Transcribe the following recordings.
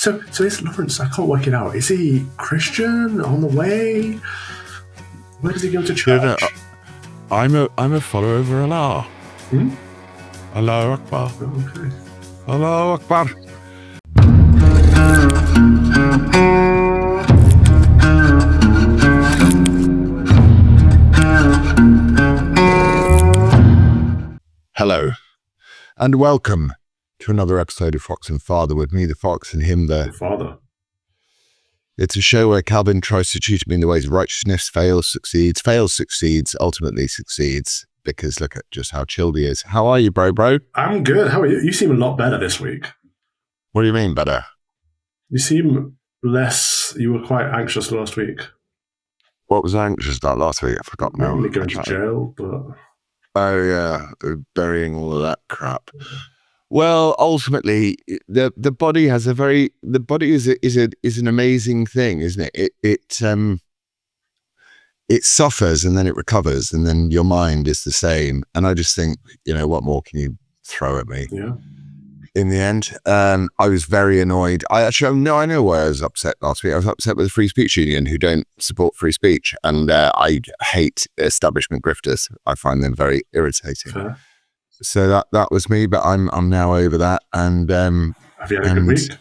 So is Laurence? I can't work it out. Is he Christian on the way? Where does he go to church? I'm a follower of Allah. Hmm? Allahu Akbar. Okay. Allahu Akbar. Hello, and welcome to another episode of Fox and Father with me, the Fox, and him, the Father. It's a show where Calvin tries to tutor me in the ways of righteousness, fails, succeeds, ultimately succeeds, because look at just how chilled he is. How are you, bro? I'm good. How are you? You seem a lot better this week. What do you mean, better? You seem less... You were quite anxious last week. What was I anxious about last week? I forgot now. Mainly going to jail, but... Oh, yeah, burying all of that crap. Well, ultimately, the body has the body is an amazing thing, isn't it? It suffers and then it recovers, and then your mind is the same. And I just think, what more can you throw at me? Yeah. In the end, I was very annoyed. I know why I was upset last week. I was upset with the Free Speech Union, who don't support free speech, and I hate establishment grifters. I find them very irritating. Fair. So that was me, but I'm now over that. And have you had a good week?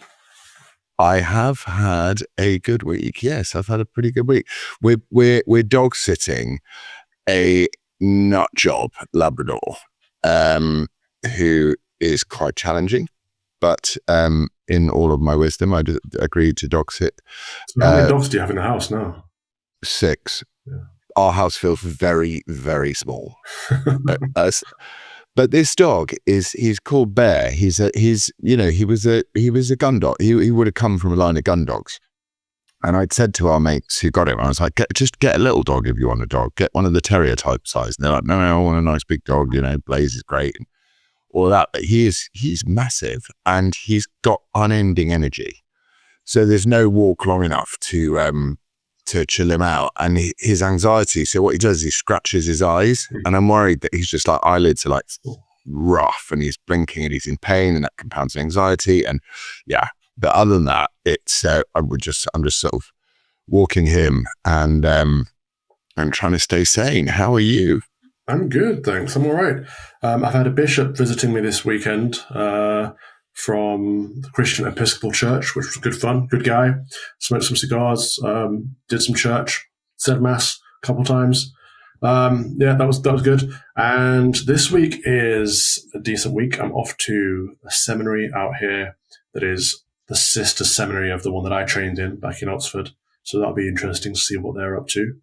I have had a good week. Yes, I've had a pretty good week. We're dog sitting a nut job Labrador, who is quite challenging, but in all of my wisdom, I agreed to dog sit. So how many dogs do you have in the house now? 6. Yeah. Our house feels very, very small. But this dog he's called Bear. He was a gun dog. He would have come from a line of gun dogs. And I'd said to our mates who got him, I was like, just get a little dog if you want a dog. Get one of the terrier type size. And they're like, no, I want a nice big dog. Blaze is great. And all that. But he's massive and he's got unending energy. So there's no walk long enough to chill him out, and his anxiety. So what he does is he scratches his eyes, and I'm worried that he's just like eyelids are like rough, and he's blinking, and he's in pain, and that compounds anxiety. And yeah, but other than that, it's I'm just sort of walking him and trying to stay sane. How are you? I'm good, thanks. I'm all right. I've had a bishop visiting me this weekend from the Christian Episcopal Church, which was good fun. Good guy. Smoked some cigars, did some church, said mass a couple times. Yeah, that was good. And this week is a decent week. I'm off to a seminary out here that is the sister seminary of the one that I trained in back in Oxford. So that'll be interesting to see what they're up to.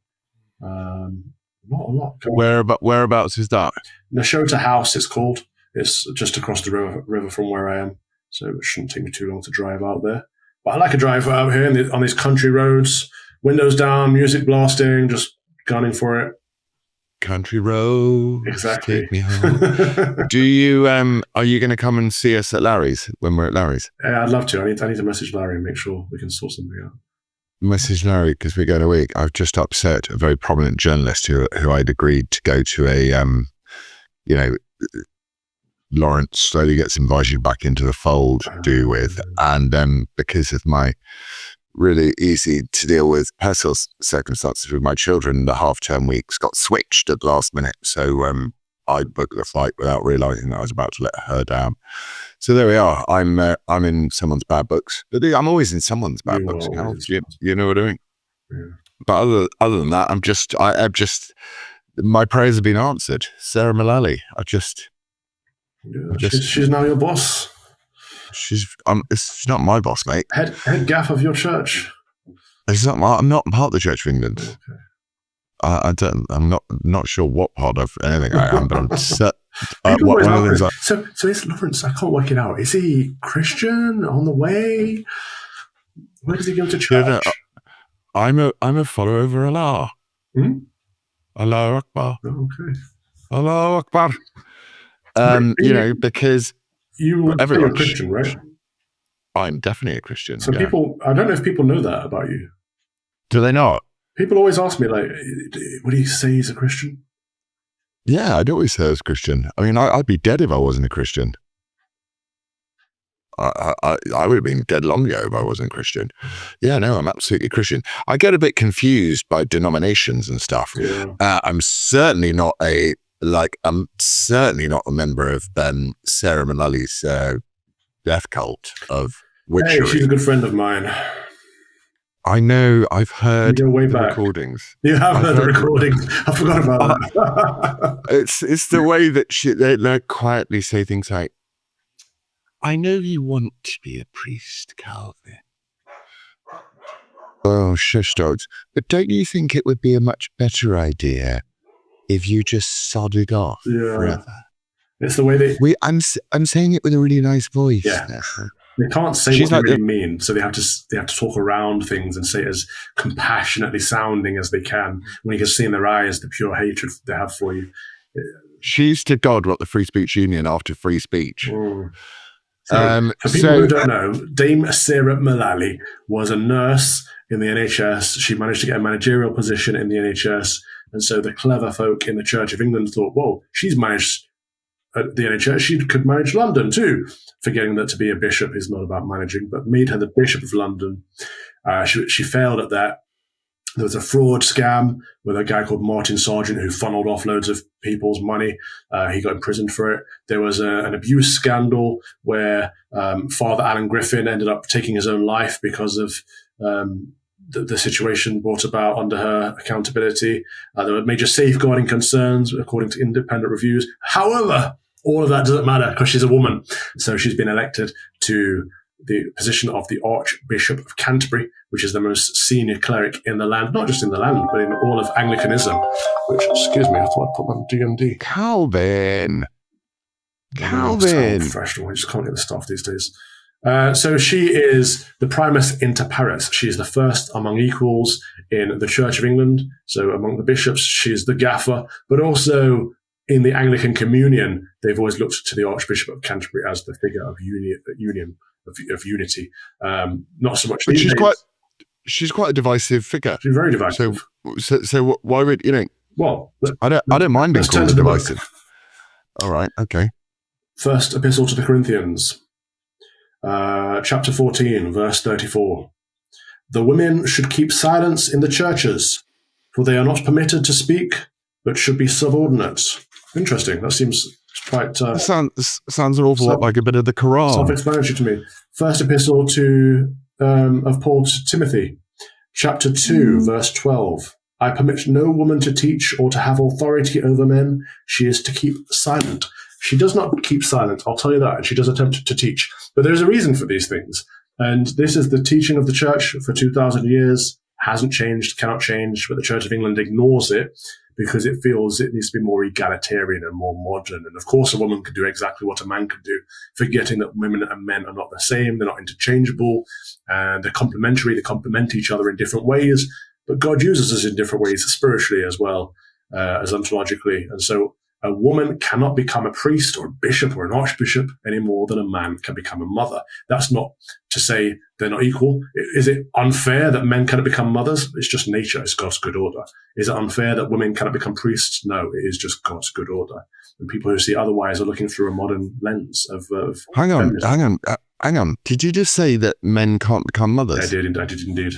Not a lot. Whereabouts is that? Nashota House, it's called. It's just across the river from where I am, so it shouldn't take me too long to drive out there. But I like a drive out here on these country roads, windows down, music blasting, just gunning for it. Country roads, exactly. Take me home. Do you? Are you going to come and see us at Larry's when we're at Larry's? Yeah, I'd love to. I need to message Larry and make sure we can sort something out. Message Larry, because we're going a week. I've just upset a very prominent journalist who I'd agreed to go to a Laurence slowly gets invited back into the fold with, and because of my really easy to deal with personal circumstances with my children, the half-term weeks got switched at the last minute, so I booked the flight without realising that I was about to let her down. So there we are. I'm in someone's bad books, but I'm always in someone's bad books. You know what I mean? Yeah. But other than that, I'm just my prayers have been answered. Sarah Mullally, she's now your boss. She's not my boss, mate. Head gaff of your church. I'm not part of the Church of England. Okay. I'm not sure what part of anything I am, but I'm set. So is Laurence? I can't work it out. Is he Christian on the way? Where does he go to church? I'm a follower of Allah. Hmm? Allahu Akbar. Okay. Allahu Akbar. Because you're a Christian, right? I'm definitely a Christian. So I don't know if people know that about you. Do they not? People always ask me, like, would he say he's a Christian? Yeah, I'd always say I was Christian. I mean, I'd be dead if I wasn't a Christian. I would have been dead long ago if I wasn't Christian. Yeah, no, I'm absolutely Christian. I get a bit confused by denominations and stuff. Yeah. I'm certainly not a member of Sarah Mullally's death cult of witchery. Hey, she's a good friend of mine. I know. I've heard You go way the back. recordings. You have heard the recordings. I forgot about that. It's the way that they quietly say things like, "I know you want to be a priest, Calvin. Oh, shush, dogs. But don't you think it would be a much better idea if you just sodded off forever?" It's the way they... I'm saying it with a really nice voice. Yeah. They can't say what they really mean, so they have to talk around things and say it as compassionately sounding as they can. When you can see in their eyes the pure hatred they have for you. She's to God what the Free Speech Union after free speech. So, for people who don't know, Dame Sarah Mullally was a nurse in the NHS. She managed to get a managerial position in the NHS, and so the clever folk in the Church of England thought, well, she's managed at the NHS, she could manage London too, forgetting that to be a bishop is not about managing, but made her the Bishop of London. She failed at that. There was a fraud scam with a guy called Martin Sargent who funneled off loads of people's money. He got imprisoned for it. There was an abuse scandal where Father Alan Griffin ended up taking his own life because of the situation brought about under her accountability. There were major safeguarding concerns, according to independent reviews. However, all of that doesn't matter because she's a woman. So she's been elected to the position of the Archbishop of Canterbury, which is the most senior cleric in the land, not just in the land, but in all of Anglicanism, which, excuse me, I thought I'd put on DMD. Calvin. I just can't get the stuff these days. So she is the primus inter pares. She is the first among equals in the Church of England. So among the bishops, she's the gaffer, but also in the Anglican Communion, they've always looked to the Archbishop of Canterbury as the figure of unity. Not so much. But she's quite a divisive figure. She's very divisive. So why would you know? Well, I don't mind being called divisive. All right, okay. First Epistle to the Corinthians, chapter 14, verse 34. The women should keep silence in the churches, for they are not permitted to speak, but should be subordinate. Interesting. That seems quite... sounds an awful lot like a bit of the Quran. Self-explanatory to me. First epistle of Paul to Timothy, chapter 2, verse 12. I permit no woman to teach or to have authority over men. She is to keep silent. She does not keep silent, I'll tell you that. She does attempt to teach. But there's a reason for these things. And this is the teaching of the church for 2,000 years. Hasn't changed, cannot change, but the Church of England ignores it because it feels it needs to be more egalitarian and more modern. And of course, a woman could do exactly what a man could do, forgetting that women and men are not the same. They're not interchangeable, and they're complementary. They complement each other in different ways. But God uses us in different ways, spiritually as well as ontologically. And so a woman cannot become a priest or a bishop or an archbishop any more than a man can become a mother. That's not to say they're not equal. Is it unfair that men cannot become mothers? It's just nature. It's God's good order. Is it unfair that women cannot become priests? No, it is just God's good order. And people who see otherwise are looking through a modern lens of Hang on. Did you just say that men can't become mothers? I did indeed.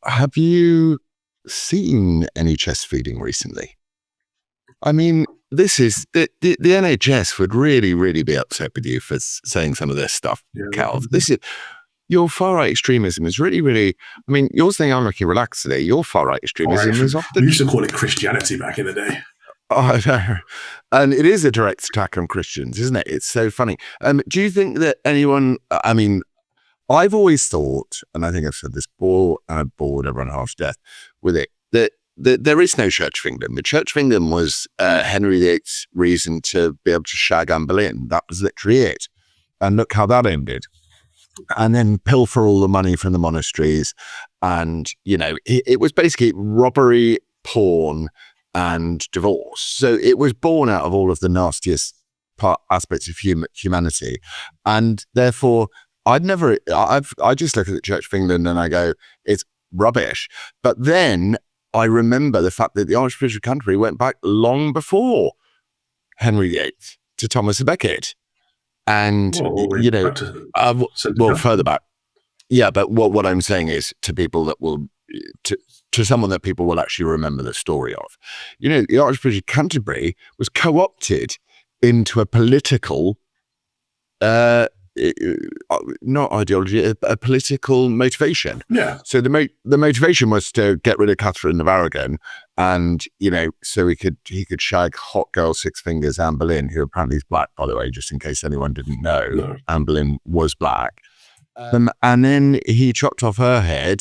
Have you seen any chest feeding recently? I mean, this is the NHS would really, really be upset with you for saying some of this stuff, Cal. This is your far right extremism is really, really. I mean, you're saying I'm looking relaxed today. Your far right extremism is often. We used to call it Christianity back in the day. Oh, no. And it is a direct attack on Christians, isn't it? It's so funny. Do you think that anyone? I mean, I've always thought, and I think I've said this before, and I've bored everyone half to death with it, that there is no Church of England. The Church of England was Henry VIII's reason to be able to shag Anne Boleyn. That was literally it. And look how that ended. And then pilfer all the money from the monasteries. And, you know, it was basically robbery, porn, and divorce. So it was born out of all of the nastiest aspects of humanity. And therefore, I just look at the Church of England and I go, it's rubbish. But then I remember the fact that the Archbishop of Canterbury went back long before Henry VIII to Thomas à Becket. And, Well, all the way back to further back. Yeah, but what I'm saying is to people that will, to someone that people will actually remember the story of. The Archbishop of Canterbury was co-opted into a political, not ideology, a political motivation. Yeah. So the motivation was to get rid of Catherine of Aragon, and so he could shag hot girl Six Fingers Anne Boleyn, who apparently is black, by the way, just in case anyone didn't know. No. Anne Boleyn was black, and then he chopped off her head,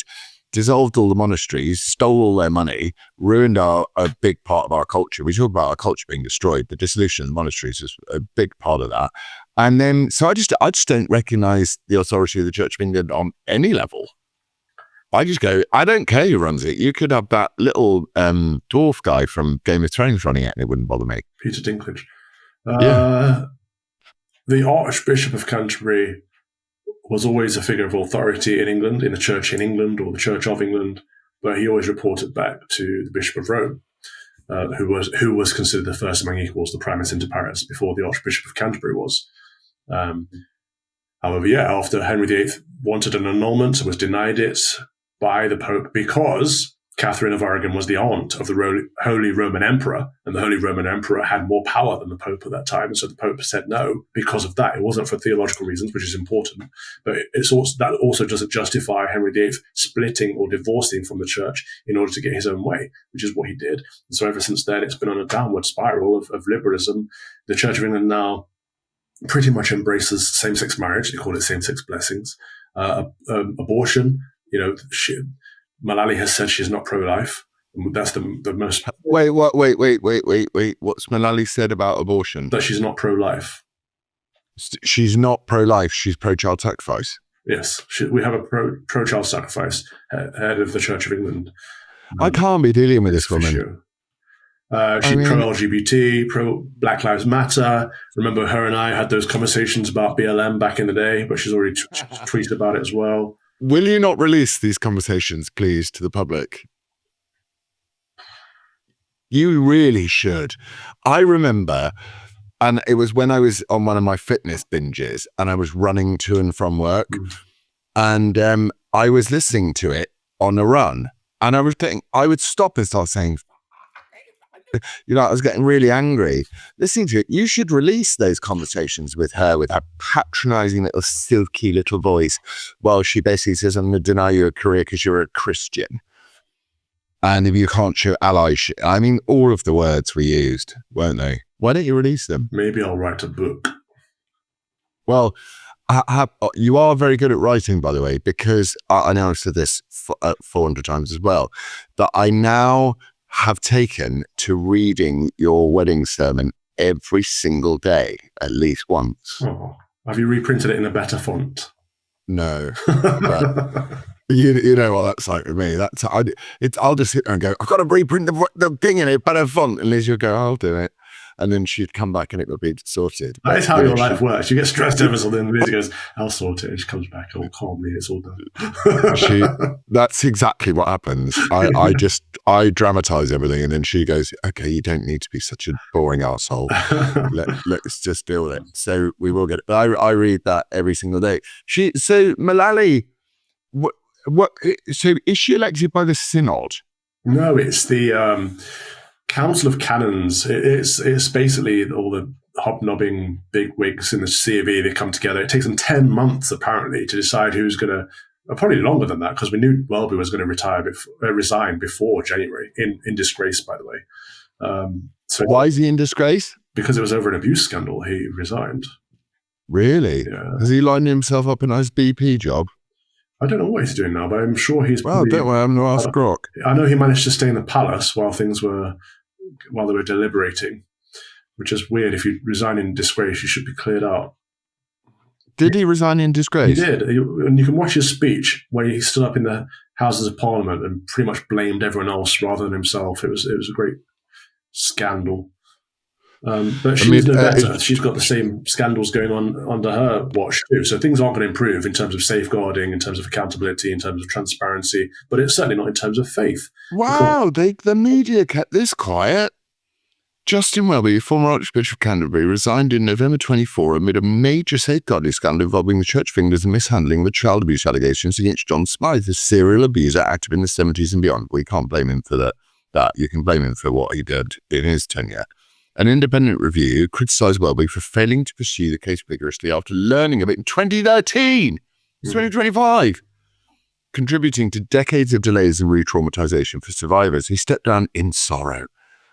dissolved all the monasteries, stole all their money, ruined a big part of our culture. We talk about our culture being destroyed. The dissolution of the monasteries is a big part of that. And then, so I just don't recognize the authority of the Church of England on any level. I just go, I don't care who runs it. You could have that little dwarf guy from Game of Thrones running it, and it wouldn't bother me. Peter Dinklage. Yeah. The Archbishop of Canterbury was always a figure of authority in England, in the Church in England or the Church of England, but he always reported back to the Bishop of Rome, who was considered the first among equals, the primus inter pares, before the Archbishop of Canterbury was. However, after Henry VIII wanted an annulment, was denied it by the Pope because Catherine of Aragon was the aunt of the Holy Roman Emperor, and the Holy Roman Emperor had more power than the Pope at that time. And so the Pope said no because of that. It wasn't for theological reasons, which is important, but that also doesn't justify Henry VIII splitting or divorcing from the Church in order to get his own way, which is what he did. And so ever since then, it's been on a downward spiral of liberalism. The Church of England now pretty much embraces same-sex marriage. They call it same-sex blessings. Abortion, Mullally has said she's not pro-life. That's the most... Wait. What's Mullally said about abortion? That she's not pro-life. She's not pro-life. She's pro-child sacrifice. Yes. we have a pro-child sacrifice head of the Church of England. I can't be dealing with this woman. Sure. She's pro-LGBT, pro-Black Lives Matter. Remember, her and I had those conversations about BLM back in the day, but she's already tweeted about it as well. Will you not release these conversations, please, to the public? You really should. I remember, and it was when I was on one of my fitness binges, and I was running to and from work, and I was listening to it on a run, and I would stop and start saying, I was getting really angry listening to it. You should release those conversations with her, with her patronizing little silky little voice, while she basically says, I'm going to deny you a career because you're a Christian. And if you can't show allyship, I mean, all of the words were used, weren't they? Why don't you release them? Maybe I'll write a book. Well, you are very good at writing, by the way, because I know I've said this 400 times as well, that I now have taken to reading your wedding sermon every single day, at least once. Oh, have you reprinted it in a better font? No, but you know what that's like with me. I'll just sit there and go, I've got to reprint the thing in a better font, and Liz will go, I'll do it. And then she'd come back and it would be sorted. That is how your life works. You get stressed over something, and Liz goes, I'll sort it. And she comes back all calmly, it's all done. That's exactly what happens. I dramatize everything, and then she goes, okay, you don't need to be such a boring arsehole. Let's just deal with it. So we will get it. I read that every single day. So Mullally, so is she elected by the synod? No, it's the Council of Canons. It's basically all the hobnobbing bigwigs in the C of E. They come together. It takes them 10 months apparently to decide who's going to. Probably longer than that, because we knew Welby was going to resign before January in disgrace, by the way. So why is he in disgrace? Because it was over an abuse scandal. He resigned. Really? Yeah. Has he lined himself up a nice BP job? I don't know what he's doing now, but I'm sure he's. Well, don't worry, I'm going to ask Grok. I know he managed to stay in the palace while they were deliberating, which is weird. If you resign in disgrace, you should be cleared out. Did he resign in disgrace? He did. And you can watch his speech where he stood up in the Houses of Parliament and pretty much blamed everyone else rather than himself. It was a great scandal. But she's no better. She's got the same scandals going on under her watch too. So things aren't going to improve in terms of safeguarding, in terms of accountability, in terms of transparency, but it's certainly not in terms of faith. Wow, the media kept this quiet. Justin Welby, former Archbishop of Canterbury, resigned in November 24 amid a major safeguarding scandal involving the Church of England and mishandling the child abuse allegations against John Smythe, a serial abuser active in the 70s and beyond. We can't blame him for that. You can blame him for what he did in his tenure. An independent review criticised Welby for failing to pursue the case vigorously after learning of it in 2013. It's 2025. Contributing to decades of delays and re-traumatization for survivors, he stepped down in sorrow.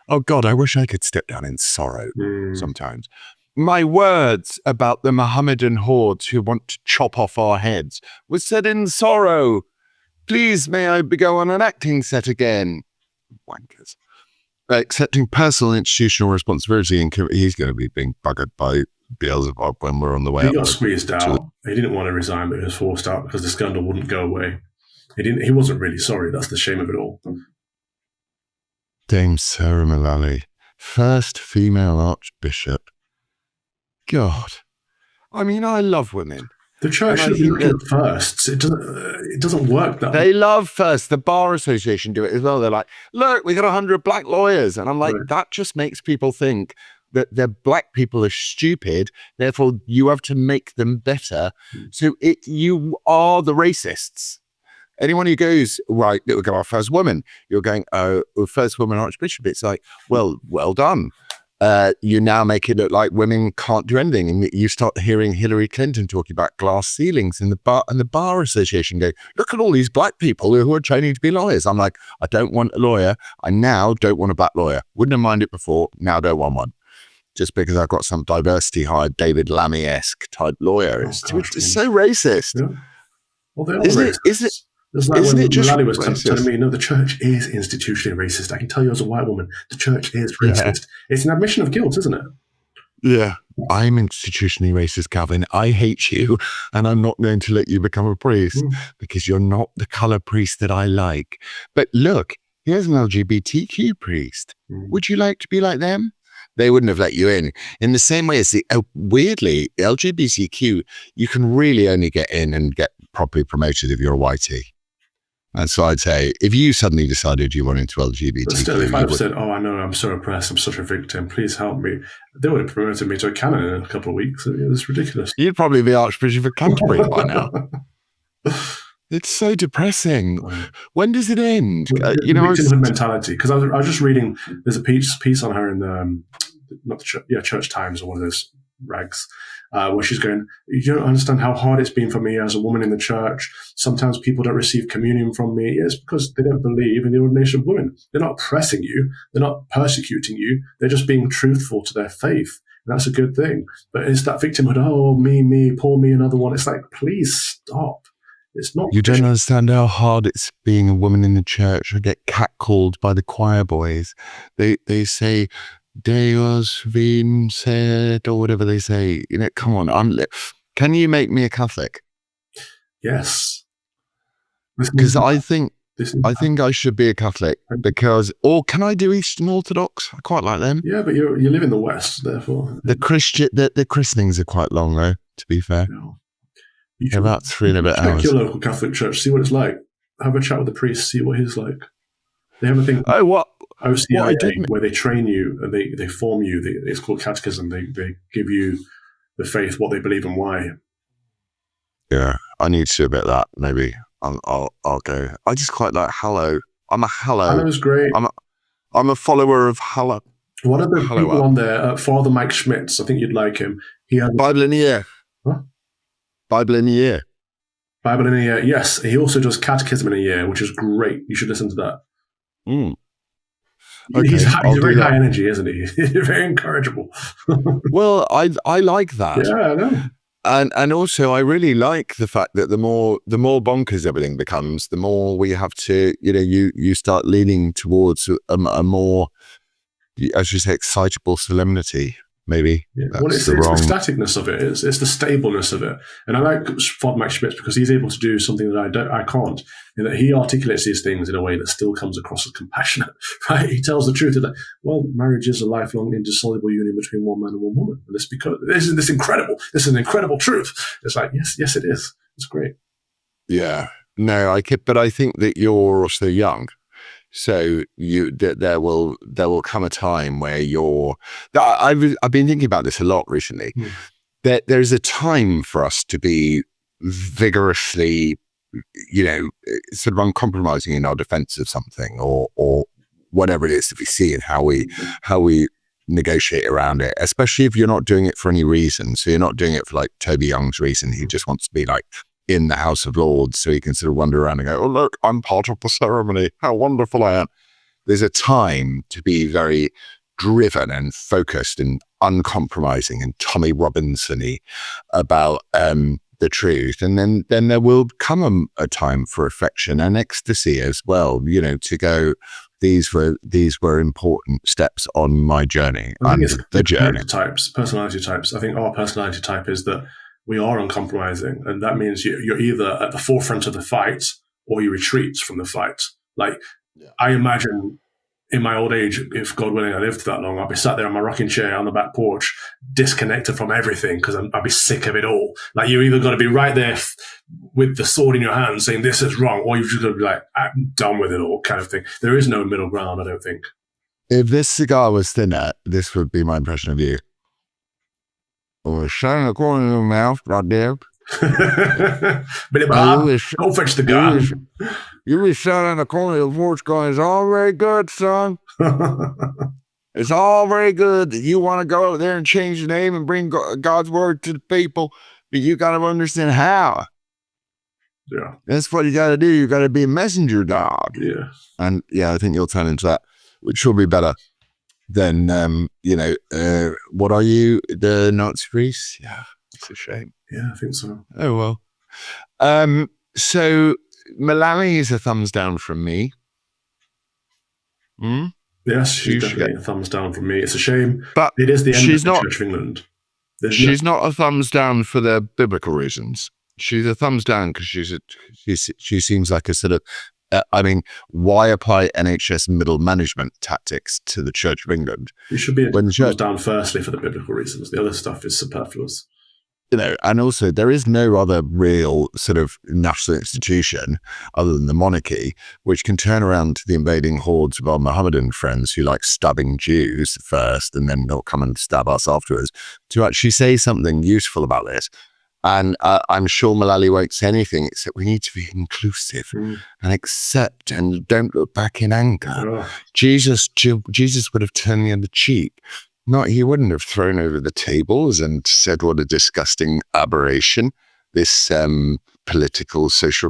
Oh God, I wish I could step down in sorrow sometimes. My words about the Mohammedan hordes who want to chop off our heads was said in sorrow. Please, may I go on an acting set again? Wankers. Accepting personal institutional responsibility, and he's going to be being buggered by Beelzebub when we're on the way. He got squeezed out. He didn't want to resign, but he was forced out because the scandal wouldn't go away. He wasn't really sorry. That's the shame of it all. Dame Sarah Mullally, first female archbishop. God, I mean, I love women. The church should be looking at firsts. It doesn't work that way. They love first. The Bar Association do it as well. They're like, look, we got 100 black lawyers. And I'm like, that just makes people think that the black people are stupid. Therefore, you have to make them better. So you are the racists. Anyone who goes, right, it will go our first woman. You're going, oh, first woman archbishop. It's like, well done. You now make it look like women can't do anything. And you start hearing Hillary Clinton talking about glass ceilings in the Bar Association going, look at all these black people who are training to be lawyers. I'm like, I don't want a lawyer. I now don't want a black lawyer. Wouldn't have minded it before. Now don't want one. Just because I've got some diversity hired David Lammy-esque type lawyer. It's so racist. Yeah. Well, they are racist. It's like when Mullally was telling me, no, the church is institutionally racist. I can tell you as a white woman, the church is racist. Yeah. It's an admission of guilt, isn't it? Yeah. I'm institutionally racist, Calvin. I hate you, and I'm not going to let you become a priest because you're not the colour priest that I like. But look, here's an LGBTQ priest. Would you like to be like them? They wouldn't have let you in the same way as weirdly, LGBTQ, you can really only get in and get properly promoted if you're a whitey. And so I'd say, if you suddenly decided you wanted to LGBT, but still, if I'd said, "Oh, I know, I'm so oppressed, I'm such a victim, please help me," they would have promoted me to a canon in a couple of weeks. It's ridiculous. You'd probably be Archbishop of Canterbury by now. It's so depressing. When does it end? Victimhood mentality. Because I was just reading. There's a piece on her in Church Times or one of those rags. Where she's going, you don't understand how hard it's been for me as a woman in the church. Sometimes people don't receive communion from me. It's because they don't believe in the ordination of women. They're not oppressing you. They're not persecuting you. They're just being truthful to their faith. And that's a good thing. But it's that victimhood, oh, me, poor me, another one. It's like, please stop. It's not. You don't understand how hard it's being a woman in the church. I get catcalled by the choir boys. They say, Deus vin sed, or whatever they say. Come on. Can you make me a Catholic? Yes. Because I think I should be a Catholic. Or can I do Eastern Orthodox? I quite like them. Yeah, but you live in the West, therefore. The christenings are quite long, though, to be fair. No. About 3 and a bit hours. Check your local Catholic church, see what it's like. Have a chat with the priest, see what he's like. They have a thing. Oh, what? OCIA, where they train you, and they form you. It's called catechism. They give you the faith, what they believe, and why. Yeah, I need to do a bit of that. Maybe I'll go. I just quite like Hallow. I'm a Hallow. Hallow's great. I'm a follower of Hallow. One of the people on there, Father Mike Schmitz. I think you'd like him. He has Bible in a Year. Huh? Bible in a Year. Bible in a Year. Yes, he also does Catechism in a Year, which is great. You should listen to that. Okay, he's very high energy, isn't he? He's very incorrigible. Well, I like that. Yeah, I know. And also I really like the fact that the more bonkers everything becomes, the more we have to, you start leaning towards a more, as you say, excitable solemnity. Maybe. Yeah. Well, it's the staticness of it. It's the stableness of it. And I like Father Max Schmitz because he's able to do something that I can't. In that he articulates these things in a way that still comes across as compassionate. Right? He tells the truth that, marriage is a lifelong, indissoluble union between one man and one woman. And this is an incredible truth. It's like, yes, it is. It's great. Yeah. No, but I think that you're also young. So there will come a time where I've been thinking about this a lot recently. There's a time for us to be vigorously, sort of uncompromising in our defense of something, or whatever it is that we see, and how we negotiate around it, especially if you're not doing it for any reason. So you're not doing it for like Toby Young's reason. He just wants to be like in the House of Lords so he can sort of wander around and go, oh, look, I'm part of the ceremony. How wonderful I am. There's a time to be very driven and focused and uncompromising and Tommy Robinson-y about the truth. And then there will come a time for affection and ecstasy as well, to go, these were important steps on my journey. I think it's the journey. Personality types. I think our personality type is that we are uncompromising, and that means you're either at the forefront of the fight or you retreat from the fight. Like, I imagine in my old age, if God willing I lived that long, I'll be sat there on my rocking chair on the back porch, disconnected from everything, because I'll be sick of it all. Like, you either got to be right there with the sword in your hand saying this is wrong, or you've just got to be like, I'm done with it all, kind of thing. There is no middle ground, I don't think. If this cigar was thinner, this would be my impression of you. Or shutting the corner of your mouth, goddamn. Billy Bob, go fetch the gun. You be shouting in the corner of the porch going, it's all very good, son. It's all very good that you want to go out there and change the name and bring God's word to the people, but you got to understand how. Yeah. That's what you got to do. You got to be a messenger dog. Yeah. And I think you'll turn into that, which will be better than, what are you, the Nazi priest? Yeah, it's a shame. Yeah, I think so. Oh, well. So Mullally is a thumbs down from me. Yes, she's definitely a thumbs down from me. It's a shame, but it is the end of the Church of England. She's not a thumbs down for the biblical reasons. She's a thumbs down because she seems like a sort of, why apply NHS middle management tactics to the Church of England? You should be a thumbs down firstly for the biblical reasons. The other stuff is superfluous. And also there is no other real sort of national institution other than the monarchy, which can turn around to the invading hordes of our Mohammedan friends who like stabbing Jews first, and then they'll come and stab us afterwards, to actually say something useful about this. And I'm sure Mullally won't say anything except we need to be inclusive and accept and don't look back in anger. Oh. Jesus would have turned the other cheek. He wouldn't have thrown over the tables and said what a disgusting aberration this social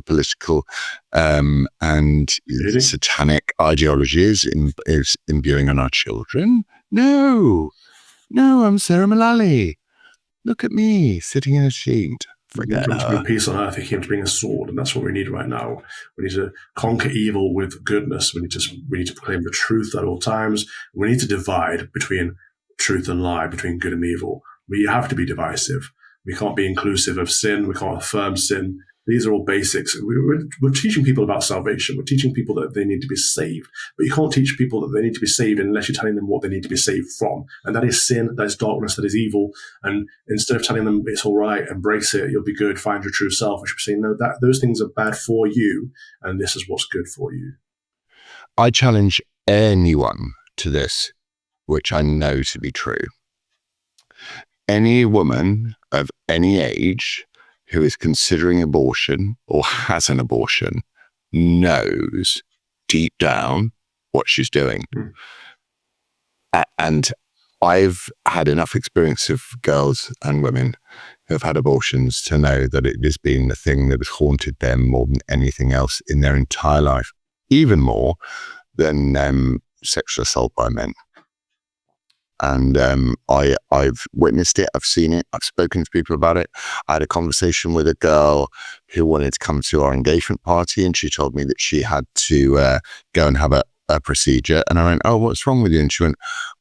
political and satanic ideology is imbuing on our children. No, I'm Sarah Mullally. Look at me sitting in a sheet. Forget her. To bring peace on earth, he came to bring a sword, and that's what we need right now. We need to conquer evil with goodness. We need to proclaim the truth at all times. We need to divide between truth and lie, between good and evil. We have to be divisive. We can't be inclusive of sin. We can't affirm sin. These are all basics. We're teaching people about salvation. We're teaching people that they need to be saved. But you can't teach people that they need to be saved unless you're telling them what they need to be saved from. And that is sin, that is darkness, that is evil. And instead of telling them it's all right, embrace it, you'll be good, find your true self, we should be saying, no, those things are bad for you, and this is what's good for you. I challenge anyone to this, which I know to be true. Any woman of any age who is considering abortion or has an abortion knows deep down what she's doing. And I've had enough experience of girls and women who have had abortions to know that it has been the thing that has haunted them more than anything else in their entire life, even more than sexual assault by men. And I've witnessed it. I've seen it. I've spoken to people about it. I had a conversation with a girl who wanted to come to our engagement party, and she told me that she had to go and have a procedure. And I went, "Oh, what's wrong with you?" And she went,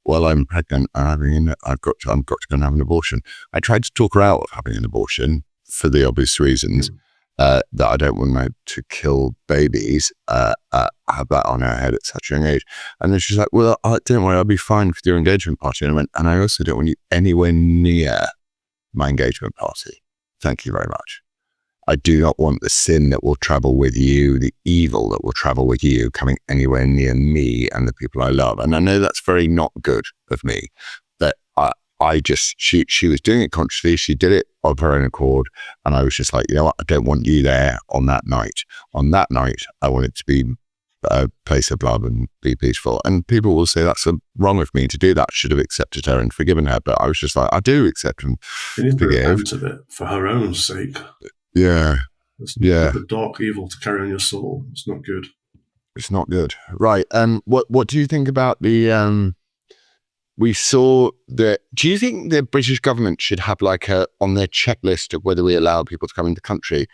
"Well, I'm pregnant. I've got to go and have an abortion." I tried to talk her out of having an abortion for the obvious reasons. That I don't want her to kill babies, have that on her head at such a young age. And then she's like, "Well, don't worry, I'll be fine for your engagement party." And I went, "And I also don't want you anywhere near my engagement party. Thank you very much." I do not want the sin that will travel with you, the evil that will travel with you, coming anywhere near me and the people I love. And I know that's very not good of me, that she was doing it consciously. She did it of her own accord. And I was just like, you know what? I don't want you there on that night. On that night, I want it to be a place of love and be peaceful. And people will say that's wrong of me to do that. I should have accepted her and forgiven her. But I was just like, I do accept and You need to forgive. repent of it for her own sake. Yeah. It's Yeah. the dark evil to carry on your soul. It's not good. It's not good. Right. What do you think about the, we saw that, do you think the British government should have like on their checklist of whether we allow people to come into the country,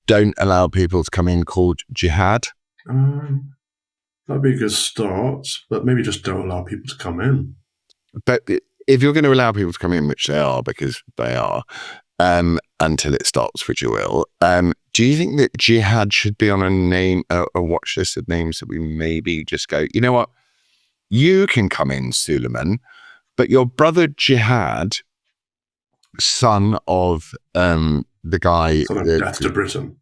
don't allow people to come in called jihad? That'd be a good start, but maybe just don't allow people to come in. But if you're going to allow people to come in, which they are, because they are, until it stops, which you will, do you think that jihad should be on a watch list of names that we maybe just go, you know what, you can come in, Suleiman, but your brother Jihad, son of the guy, Son of Death to Britain.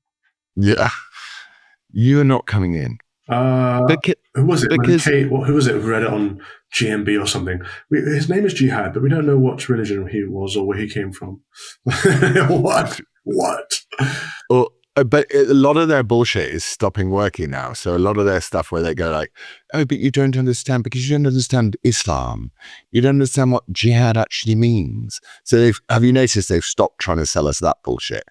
Yeah, you are not coming in. Who was it? Who was it who read it on GMB or something? His name is Jihad, but we don't know what religion he was or where he came from. What? But a lot of their bullshit is stopping working now. So a lot of their stuff where they go like, oh, but you don't understand because you don't understand Islam. You don't understand what jihad actually means. So have you noticed they've stopped trying to sell us that bullshit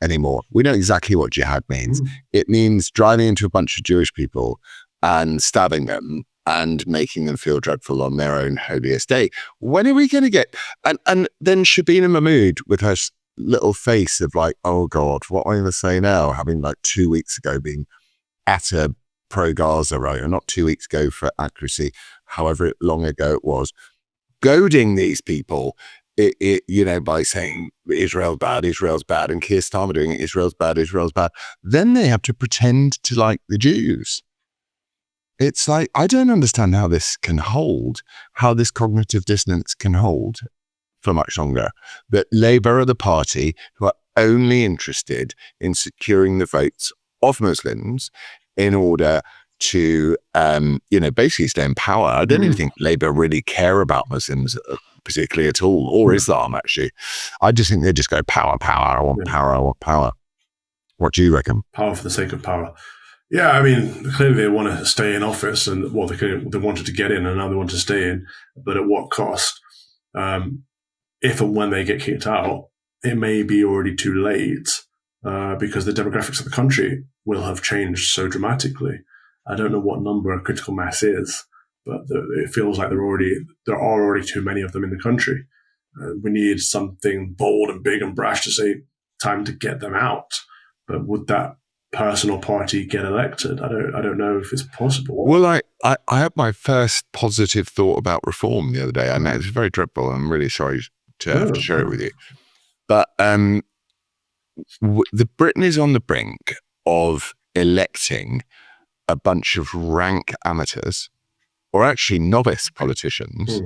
anymore? We know exactly what jihad means. It means driving into a bunch of Jewish people and stabbing them and making them feel dreadful on their own holiest day. When are we going to get... And then Shabina Mahmood with her little face of like, oh God, what am I going to say now? Having like 2 weeks ago been at a pro-Gaza rally, or not 2 weeks ago for accuracy, however long ago it was, goading these people, by saying Israel's bad, and Keir Starmer doing it, Israel's bad. Then they have to pretend to like the Jews. It's like, I don't understand how this can hold, how this cognitive dissonance can hold for much longer. That Labour are the party who are only interested in securing the votes of Muslims in order to, basically stay in power. I don't even think Labour really care about Muslims particularly at all, or Islam, actually. I just think they just go power. I want power. What do you reckon? Power for the sake of power. Yeah, I mean, clearly they want to stay in office, and they wanted to get in, and now they want to stay in, but at what cost? If and when they get kicked out, it may be already too late because the demographics of the country will have changed so dramatically. I don't know what number a critical mass is, but it feels like there are already too many of them in the country. We need something bold and big and brash to say, time to get them out. But would that person or party get elected? I don't know if it's possible. Well, I had my first positive thought about reform the other day. I know it's very dreadful. I'm really sorry to have to share it with you. But the Britain is on the brink of electing a bunch of rank amateurs, or actually novice politicians,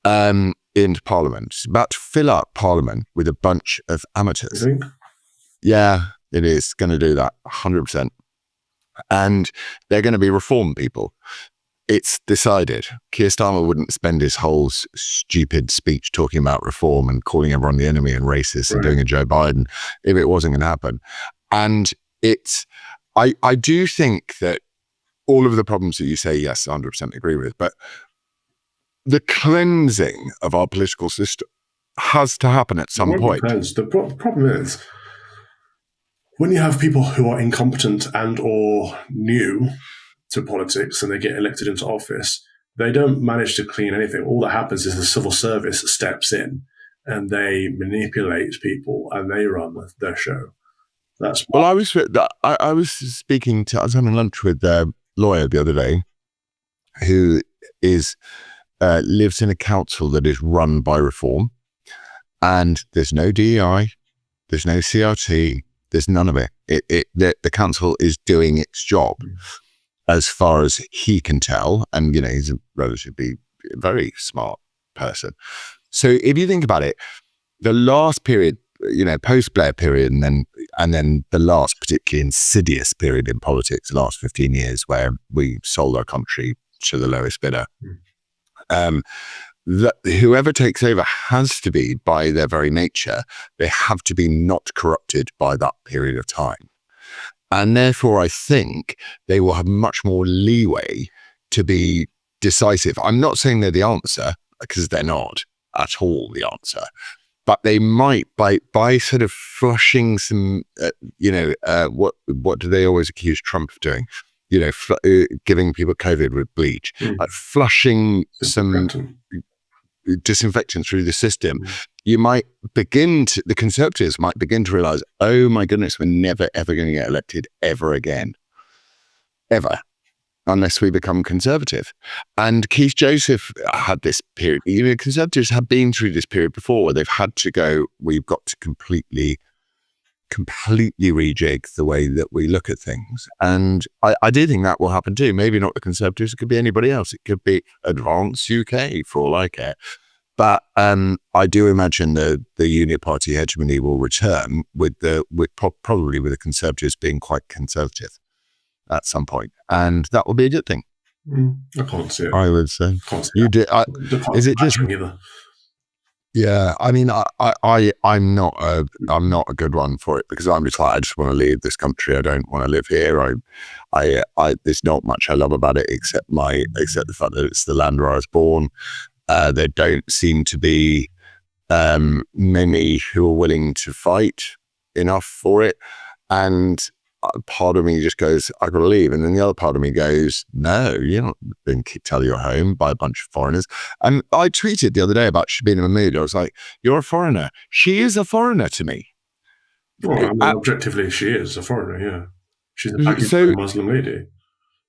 into Parliament. It's about to fill up Parliament with a bunch of amateurs. You think? Yeah, it is going to do that, 100%. And they're going to be reform people. It's decided. Keir Starmer wouldn't spend his whole stupid speech talking about reform and calling everyone the enemy and racist and doing a Joe Biden if it wasn't going to happen. And I do think that all of the problems that you say, yes, 100% agree with, but the cleansing of our political system has to happen at some point. The problem is, when you have people who are incompetent and or new to politics and they get elected into office, they don't manage to clean anything. All that happens is the civil service steps in and they manipulate people and they run their show. That's well, I was having lunch with a lawyer the other day who lives in a council that is run by reform, and there's no DEI, there's no CRT, there's none of it. The council is doing its job as far as he can tell, and he's a relatively very smart person. So if you think about it, the last period post-Blair period, and then the last particularly insidious period in politics, the last 15 years, where we sold our country to the lowest bidder. That whoever takes over has to be, by their very nature, they have to be not corrupted by that period of time. And therefore, I think they will have much more leeway to be decisive. I'm not saying they're the answer, because they're not at all the answer. But they might, by sort of flushing some, what do they always accuse Trump of doing? Giving people COVID with bleach, like flushing some disinfectant through the system. You might the Conservatives might begin to realize, oh my goodness, we're never, ever going to get elected ever again. Ever. Unless we become Conservative. And Keith Joseph had this period. Conservatives have been through this period before where they've had to go, we've got to completely rejig the way that we look at things. And I do think that will happen too. Maybe not the Conservatives, it could be anybody else. It could be Advance UK for all I care. But I do imagine the Unit Party hegemony will return probably with the Conservatives being quite conservative at some point, and that will be a good thing. I can't see it. I would say. You do. Is it just? Either. Yeah, I mean, I'm not a good one for it, because I'm just like, I just want to leave this country. I don't want to live here. There's not much I love about it except the fact that it's the land where I was born. There don't seem to be many who are willing to fight enough for it, and part of me just goes, I gotta leave. And then the other part of me goes, no, you're not being kicked out of your home by a bunch of foreigners. And I tweeted the other day about Shabina Mahmood. I was like, you're a foreigner. She is a foreigner to me. Well, I mean, objectively, she is a foreigner, yeah. She's a Pakistani Muslim lady.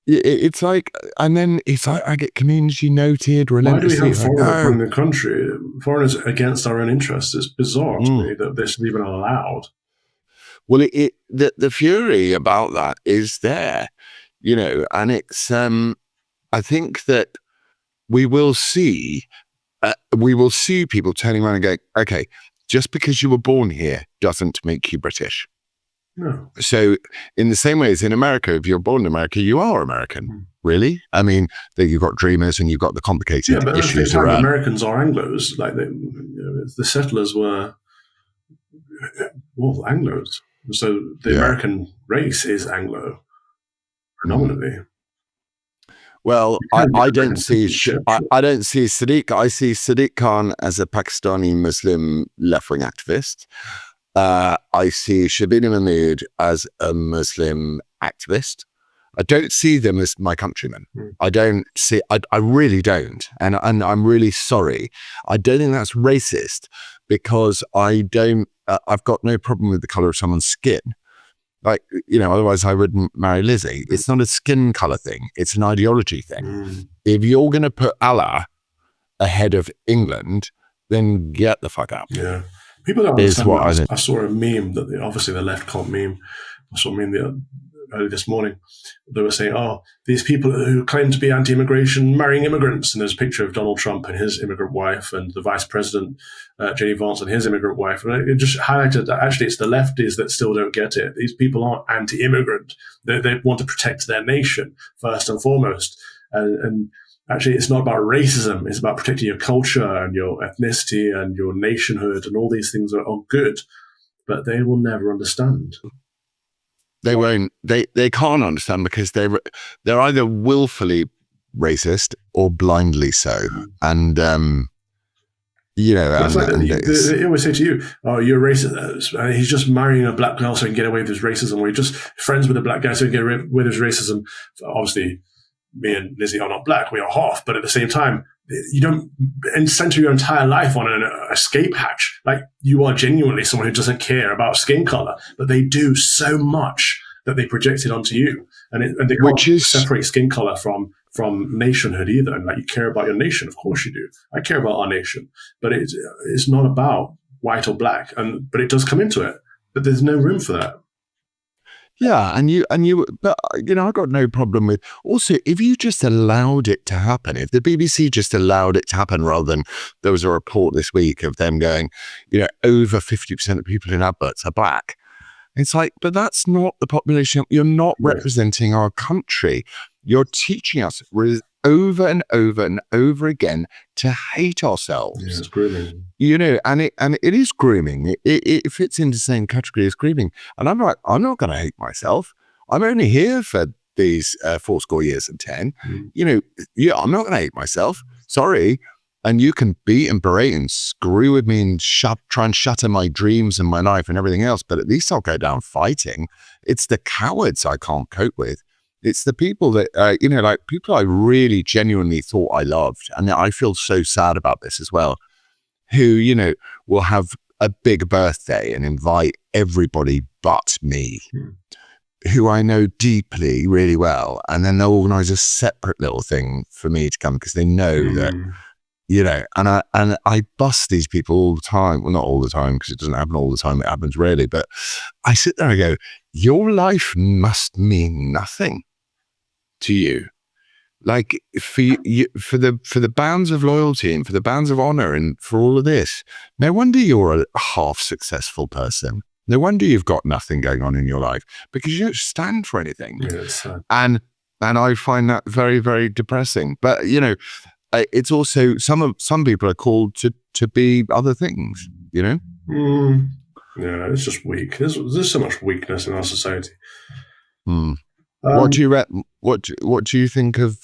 It's like, and then it's like, I get community noted relentlessly. Why do we have foreigners running the country? Foreigners against our own interests. It's bizarre to me that this is even allowed. Well, the fury about that is there, and it's, I think that we will see people turning around and going, okay, just because you were born here doesn't make you British. No. So in the same way as in America, if you're born in America, you are American. Really? I mean, you've got dreamers and you've got the complicated issues around. At the same time, Americans are Anglos. Like the settlers were Anglos. So the American race is Anglo, predominantly. Well, I don't see Sadiq. I see Sadiq Khan as a Pakistani Muslim left-wing activist. I see Shabina Mahmood as a Muslim activist. I don't see them as my countrymen. I really don't. And I'm really sorry. I don't think that's racist, because I've got no problem with the color of someone's skin. Like, otherwise I wouldn't marry Lizzie. It's not a skin color thing. It's an ideology thing. If you're going to put Allah ahead of England, then get the fuck out. Yeah. People don't understand. I saw a meme that obviously the left can't meme. I saw a meme early this morning. They were saying, these people who claim to be anti-immigration marrying immigrants. And there's a picture of Donald Trump and his immigrant wife, and the vice president, J.D. Vance, and his immigrant wife. And it just highlighted that actually it's the lefties that still don't get it. These people aren't anti-immigrant. They want to protect their nation first and foremost. And actually, it's not about racism. It's about protecting your culture and your ethnicity and your nationhood, and all these things are good. But they will never understand. They won't. They can't understand, because they're either willfully racist or blindly so. And they always say to you, "Oh, you're racist." And he's just marrying a black girl so he can get away with his racism, or he's just friends with a black guy so he can get away with his racism. Obviously, me and Lizzie are not black; we are half. But at the same time, you don't center your entire life on an escape hatch. Like, you are genuinely someone who doesn't care about skin color, but they do so much that they project it onto you, and they can't separate skin color from nationhood either. And like, you care about your nation, of course you do. I care about our nation, but it's not about white or black, but it does come into it. But there's no room for that. Yeah, but I got no problem with. Also, if you just allowed it to happen, if the BBC just allowed it to happen, rather than there was a report this week of them going, over 50% of people in adverts are black. It's like, but that's not the population. You're not representing our country. You're teaching us over and over and over again to hate ourselves. Yeah, it's grooming. And it is grooming. It fits into the same category as grooming. And I'm like, I'm not going to hate myself. I'm only here for these 40 years and 10. I'm not going to hate myself. Sorry. And you can beat and berate and screw with me and try and shatter my dreams and my life and everything else. But at least I'll go down fighting. It's the cowards I can't cope with. It's the people that, people I really genuinely thought I loved. And I feel so sad about this as well, who, will have a big birthday and invite everybody but me, who I know deeply, really well. And then they'll organize a separate little thing for me to come because they know that, and I bust these people all the time. Well, not all the time because it doesn't happen all the time. It happens rarely. But I sit there and go, your life must mean nothing to you. Like for the bounds of loyalty and for the bounds of honor and for all of this, no wonder you're a half successful person. No wonder you've got nothing going on in your life because you don't stand for anything. Yes. And I find that very, very depressing. But it's also some people are called to be other things. Yeah, it's just weak. There's so much weakness in our society. What do you think of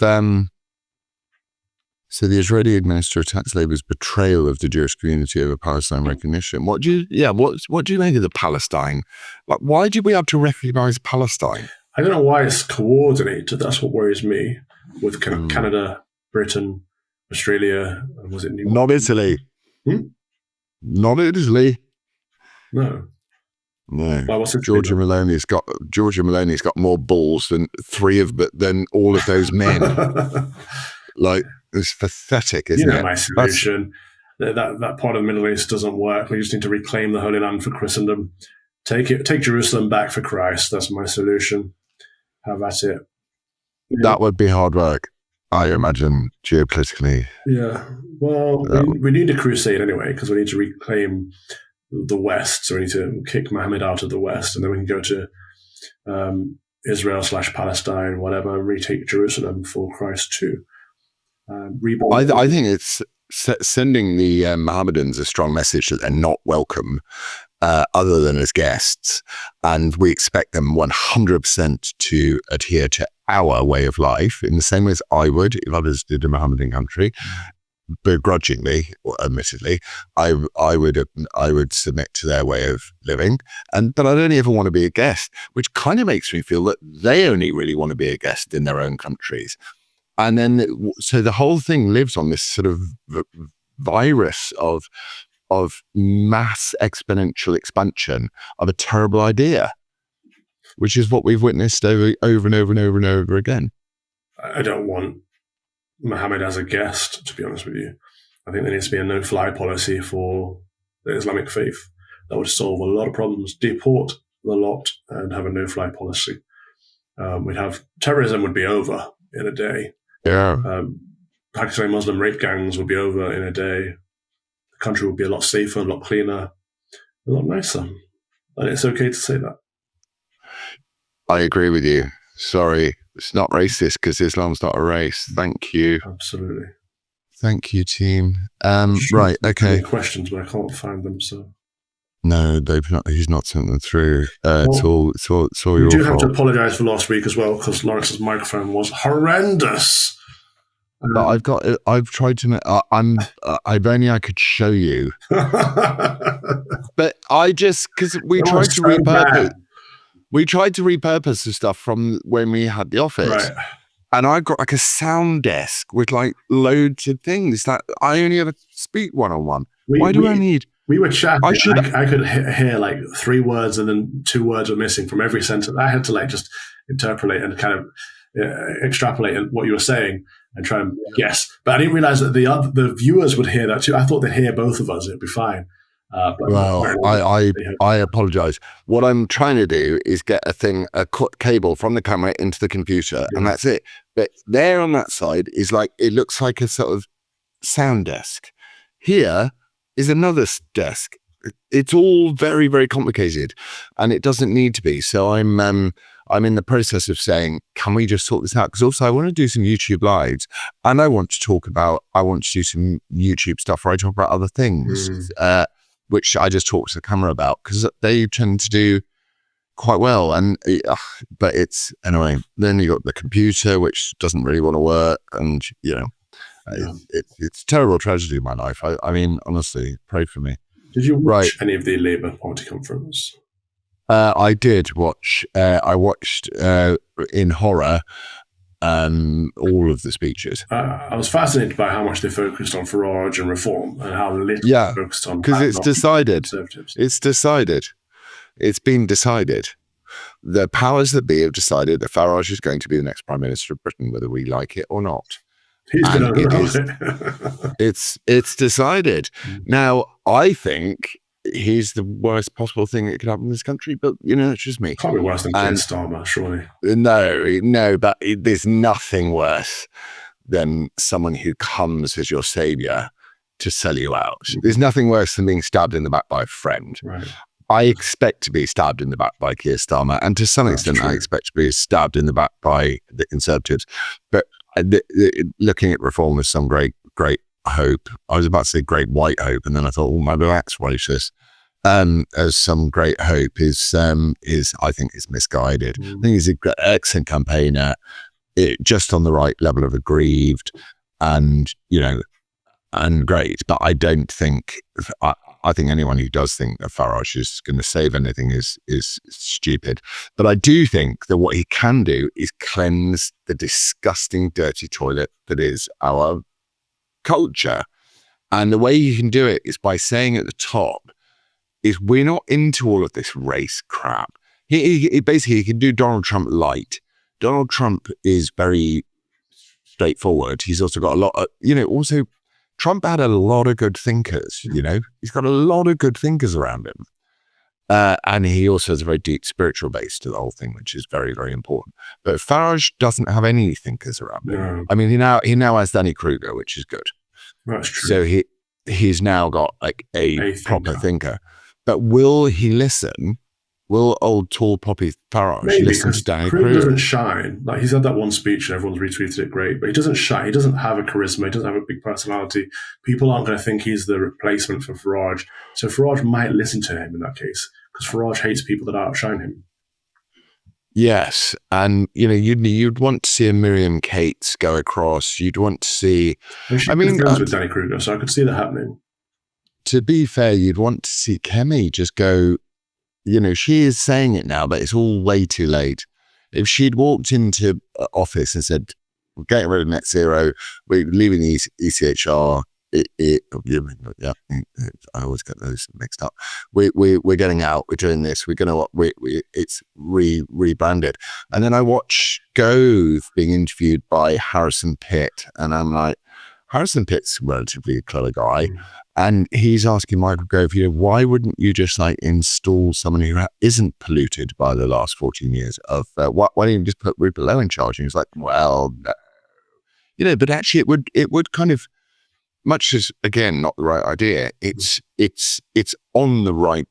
so the Israeli administrator attacks Labour's betrayal of the Jewish community over Palestine recognition? What do you make of the Palestine? Like, why did we have to recognise Palestine? I don't know why it's coordinated. That's what worries me with kind of Canada, Britain, Australia, and was it New York? Not Italy. Not Italy. No. Well, Giorgia Meloni's got more balls than than all of those men. Like, it's pathetic, isn't it? My solution. That part of the Middle East doesn't work. We just need to reclaim the Holy Land for Christendom. Take Jerusalem back for Christ. That's my solution. Have at it. That would be hard work, I imagine, geopolitically. Yeah. Well, we need a crusade anyway, because we need to reclaim the West. So we need to kick Muhammad out of the West, and then we can go to Israel/Palestine, whatever, and retake Jerusalem for Christ too. I think it's sending the Mohammedans a strong message that they're not welcome other than as guests, and we expect them 100% to adhere to our way of life in the same way as I would if others did a Mohammedan country. Begrudgingly, or admittedly, I would submit to their way of living, but I'd only ever want to be a guest, which kind of makes me feel that they only really want to be a guest in their own countries. And then, so the whole thing lives on this sort of virus of mass exponential expansion of a terrible idea, which is what we've witnessed over and over and over and over again. I don't want Muhammad as a guest, to be honest with you. I think there needs to be a no-fly policy for the Islamic faith. That would solve a lot of problems. Deport the lot and have a no-fly policy. Terrorism would be over in a day. Yeah. Pakistani Muslim rape gangs would be over in a day. The country would be a lot safer, a lot cleaner, a lot nicer. And it's okay to say that. I agree with you. Sorry, it's not racist because Islam's not a race. Thank you. Absolutely. Thank you, team. Right, okay. Questions, but I can't find them. So no, he's not sent them through. It's all your fault. We do have to apologise for last week as well because Laurence's microphone was horrendous. But I've tried to. I've only I could show you. But because we tried to repurpose. We tried to repurpose the stuff from when we had the office. Right. And I got like a sound desk with like loads of things that I only ever speak one-on-one. Why do I need? We were chatting. I could hear like 3 words and then 2 words were missing from every sentence. I had to like just interpolate and kind of extrapolate what you were saying and try and guess. But I didn't realize that the viewers would hear that too. I thought they'd hear both of us. It'd be fine. But Well, I apologize. What I'm trying to do is get a cable from the camera into the computer, and that's it. But there on that side is like, it looks like a sort of sound desk. Here is another desk. It's all very, very complicated, and it doesn't need to be. So I'm in the process of saying, can we just sort this out? Because also I want to do some YouTube lives, and I want to do some YouTube stuff where I talk about other things, which I just talk to the camera about, because they tend to do quite well. And but it's anyway. Then you got the computer, which doesn't really want to work, and it's a terrible tragedy in my life. I mean, honestly, pray for me. Did you watch any of the Labour Party conference? I did watch. I watched in horror all of the speeches. I was fascinated by how much they focused on Farage and reform, and how little they focused on. Because it's decided. It's decided. It's been decided. The powers that be have decided that Farage is going to be the next Prime Minister of Britain, whether we like it or not. He's going to It's decided. Now, I think he's the worst possible thing that could happen in this country, but it's just me. Can't be worse than Keir Starmer, surely. No, but there's nothing worse than someone who comes as your savior to sell you out. There's nothing worse than being stabbed in the back by a friend. Right. I expect to be stabbed in the back by Keir Starmer, and to some extent, I expect to be stabbed in the back by the Conservatives. But looking at reform with some great hope. I was about to say great white hope, and then I thought, maybe that's racist. As some great hope is I think is misguided. I think he's an excellent campaigner, just on the right level of aggrieved, and great. But I don't think. I think anyone who does think that Farage is going to save anything is stupid. But I do think that what he can do is cleanse the disgusting, dirty toilet that is our culture. And the way you can do it is by saying at the top, is we're not into all of this race crap. He basically, he can do Donald Trump light. Donald Trump is very straightforward. He's also got a lot of, also Trump had a lot of good thinkers, he's got a lot of good thinkers around him. And he also has a very deep spiritual base to the whole thing, which is very, very important. But Farage doesn't have any thinkers around him. No. I mean, he now has Danny Kruger, which is good. That's true. So he's now got like a proper thinker. But will he listen? Will old tall poppy Farage listen to Danny Kruger? Kruger doesn't shine. Like, he's had that one speech and everyone's retweeted it, great, but he doesn't shine. He doesn't have a charisma. He doesn't have a big personality. People aren't going to think he's the replacement for Farage. So Farage might listen to him in that case, because Farage hates people that outshine him. Yes, and you'd want to see a Miriam Cates go across. You'd want to see. She's friends with Danny Kruger, so I could see that happening. To be fair, you'd want to see Kemi just go. She is saying it now, but it's all way too late. If she'd walked into office and said, "We're getting rid of net zero, we're leaving the ECHR," I always get those mixed up. We're getting out. We're doing this. We're gonna. It's rebranded. And then I watch Gove being interviewed by Harrison Pitt, and I'm like, Harrison Pitt's a relatively clever guy. And he's asking Michael Gove, why wouldn't you just install someone who isn't polluted by the last 14 years of, why don't you just put Rupert Lowe in charge? And he's like, well, no. But actually it would kind of, much as, again, not the right idea, it's on the right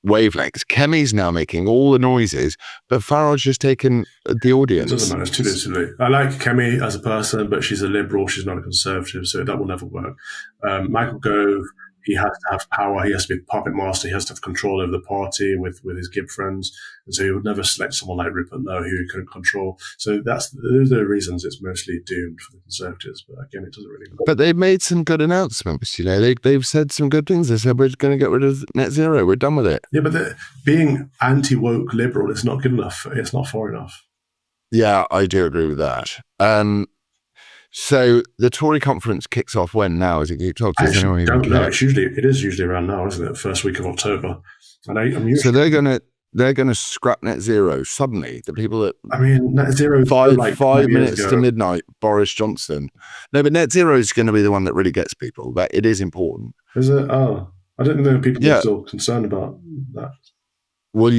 wavelengths. Kemi's now making all the noises, but Farage has taken the audience. It doesn't matter. It's too late. I like Kemi as a person, but she's a liberal. She's not a conservative, so that will never work. Michael Gove, he has to have power. He has to be a puppet master. He has to have control over the party with his Gib friends. And so he would never select someone like Rupert Lowe who he couldn't control. So those are the reasons it's mostly doomed for the Conservatives. But again, it doesn't really work. But they've made some good announcements. They've said some good things. They said, we're going to get rid of net zero. We're done with it. Yeah, but being anti-woke liberal is not good enough. It's not far enough. Yeah, I do agree with that. So the Tory conference kicks off when now? Is it kicked off? I don't know. It is usually around now, isn't it? First week of October. And so they're gonna scrap net zero suddenly. The people that net zero five minutes to midnight. Boris Johnson. No, but net zero is going to be the one that really gets people. That it is important. Is it? Oh, I didn't know people were Yeah. still concerned about that. Well,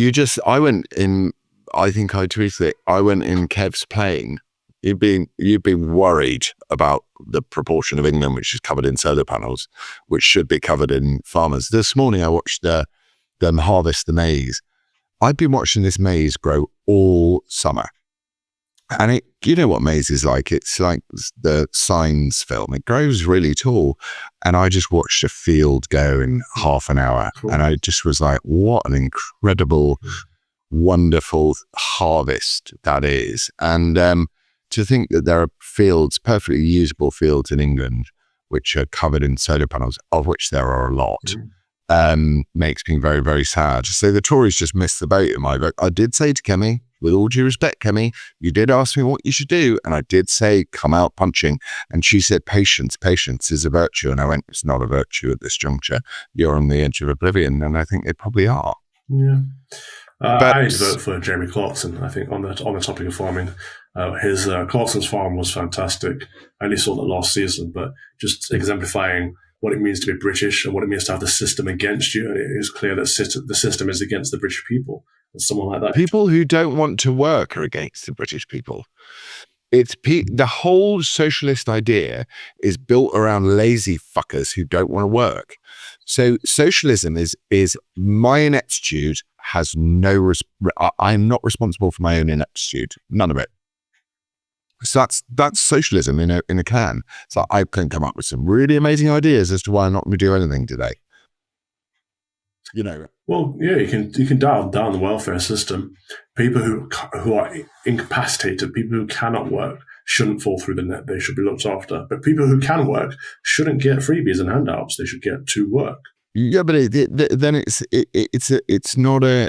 I think I tweeted it. I went in Kev's plane. You'd been worried about the proportion of England which is covered in solar panels, which should be covered in farmers. This morning I watched them harvest the maize. I've been watching this maize grow all summer. And you know what maize is like? It's like the Signs film. It grows really tall. And I just watched a field go in half an hour. Cool. And I just was like, what an incredible, wonderful harvest that is. And to think that there are fields, perfectly usable fields in England, which are covered in solar panels, of which there are a lot, makes me very, very sad. So the Tories just missed the boat in my book. I did say to Kemi, with all due respect, Kemi, you did ask me what you should do. And I did say, come out punching. And she said, patience is a virtue. And I went, it's not a virtue at this juncture. You're on the edge of oblivion. And I think they probably are. Yeah. But I'd vote for Jeremy Clarkson, I think, on the topic of farming. His Clarkson's farm was fantastic. I only saw that last season, but just exemplifying what it means to be British and what it means to have the system against you. And it is clear that the system is against the British people. And someone like that. People who don't want to work are against the British people. The whole socialist idea is built around lazy fuckers who don't want to work. So socialism is my ineptitude has no. I'm not responsible for my own ineptitude. None of it. So that's socialism in a can. So I can come up with some really amazing ideas as to why I'm not going to do anything today. You know. Well, yeah, you can dial down the welfare system. People who are incapacitated, people who cannot work, shouldn't fall through the net. They should be looked after. But people who can work shouldn't get freebies and handouts. They should get to work. Yeah, but then it's not a